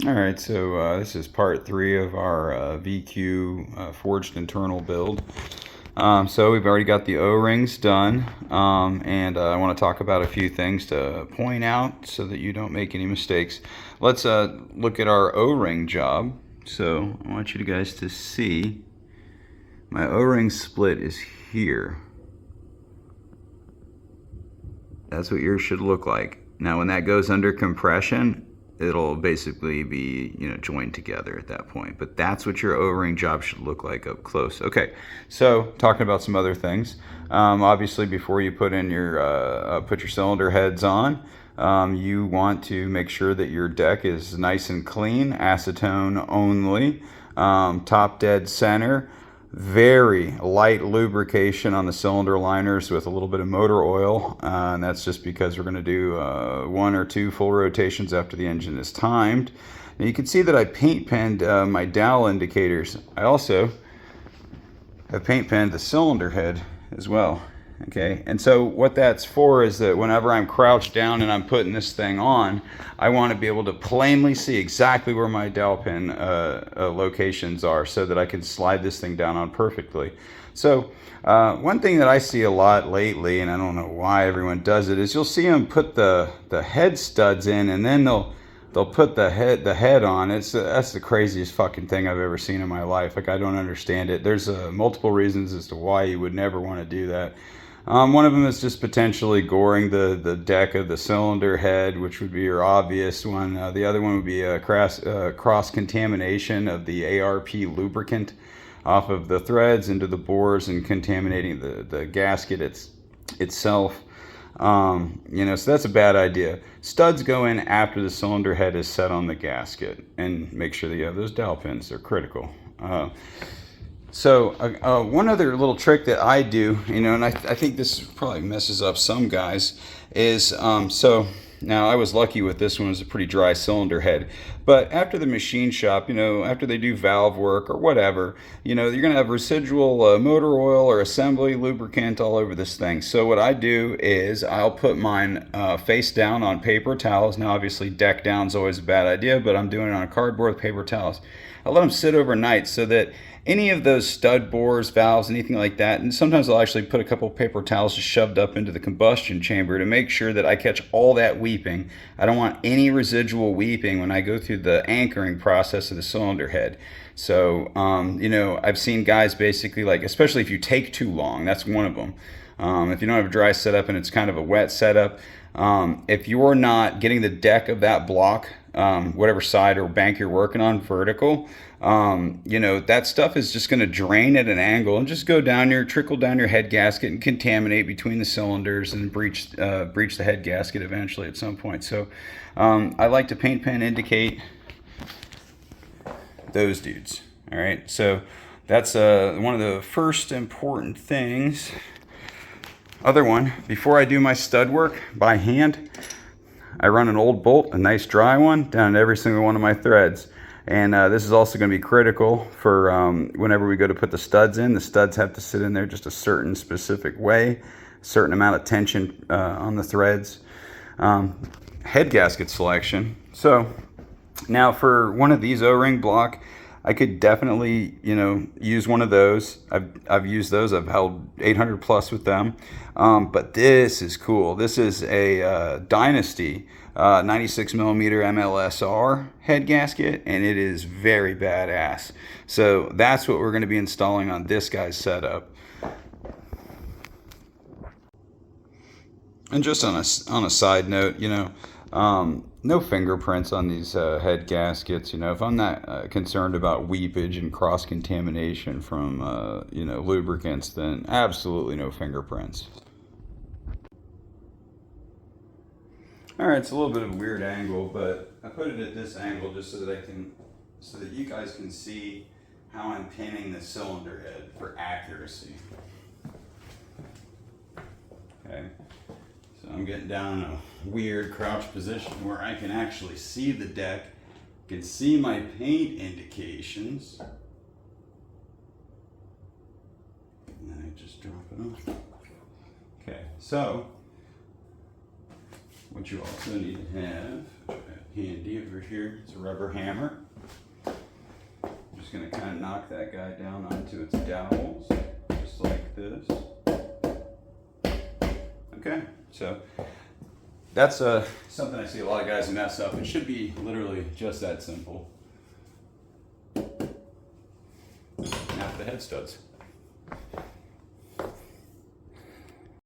All right, so this is part 3 of our VQ forged internal build. So we've already got the O-rings done, and I want to talk about a few things to point out so that you don't make any mistakes. Let's look at our O-ring job. So I want you guys to see my O-ring split is here. That's what yours should look like. Now when that goes under compression, it'll basically be, joined together at that point. But that's what your O-ring job should look like up close. Okay, so talking about some other things. Obviously, before you put in your put your cylinder heads on, you want to make sure that your deck is nice and clean, acetone only, top dead center. Very light lubrication on the cylinder liners with a little bit of motor oil, and that's just because we're going to do 1 or 2 full rotations after the engine is timed. Now you can see that I paint penned my dowel indicators. I also have paint penned the cylinder head as well. Okay, and so what that's for is that whenever I'm crouched down and I'm putting this thing on, I want to be able to plainly see exactly where my dowel pin locations are so that I can slide this thing down on perfectly. So one thing that I see a lot lately, and I don't know why everyone does it, is you'll see them put the head studs in and then they'll put the head on. That's the craziest fucking thing I've ever seen in my life. Like, I don't understand it. There's multiple reasons as to why you would never want to do that. One of them is just potentially goring the deck of the cylinder head, which would be your obvious one. The other one would be a cross contamination of the ARP lubricant off of the threads into the bores and contaminating the gasket itself. So that's a bad idea. Studs go in after the cylinder head is set on the gasket, and make sure that you have those dowel pins. They're critical. So one other little trick that I do, and I think this probably messes up some guys, is so now I was lucky with this one. It was a pretty dry cylinder head, but after the machine shop, after they do valve work or whatever, you're gonna have residual motor oil or assembly lubricant all over this thing. So what I do is I'll put mine face down on paper towels. Now obviously deck down is always a bad idea, but I'm doing it on a cardboard with paper towels. I let them sit overnight so that any of those stud bores, valves, anything like that, and sometimes I'll actually put a couple paper towels just shoved up into the combustion chamber to make sure that I catch all that weeping. I don't want any residual weeping when I go through the anchoring process of the cylinder head. So, I've seen guys basically, like, especially if you take too long, that's one of them. If you don't have a dry setup and it's kind of a wet setup, if you're not getting the deck of that block, whatever side or bank you're working on vertical, that stuff is just going to drain at an angle and just go down trickle down your head gasket and contaminate between the cylinders and breach the head gasket eventually at some point. So I like to paint pen indicate those dudes. All right, so that's one of the first important things. Other one, before I do my stud work by hand, I run an old bolt, a nice dry one, down every single one of my threads. And this is also going to be critical for whenever we go to put the studs in. The studs have to sit in there just a certain specific way, a certain amount of tension on the threads. Head gasket selection. So now for one of these O-ring block, I could definitely, use one of those. I've used those. I've held 800 plus with them. But this is cool. This is a Dynasty 96 millimeter MLSR head gasket, and it is very badass. So that's what we're going to be installing on this guy's setup. And just on a side note, no fingerprints on these head gaskets. If I'm not concerned about weepage and cross contamination from lubricants, then absolutely no fingerprints. All right, it's a little bit of a weird angle, but I put it at this angle just so that you guys can see how I'm pinning the cylinder head for accuracy. Okay. So I'm getting down in a weird crouch position where I can actually see the deck, can see my paint indications, and then I just drop it off. Okay, so What you also need to have, which I have handy over here, it's a rubber hammer. I'm just going to kind of knock that guy down onto its dowels, just like this. Okay, so that's something I see a lot of guys mess up. It should be literally just that simple. Now for the head studs.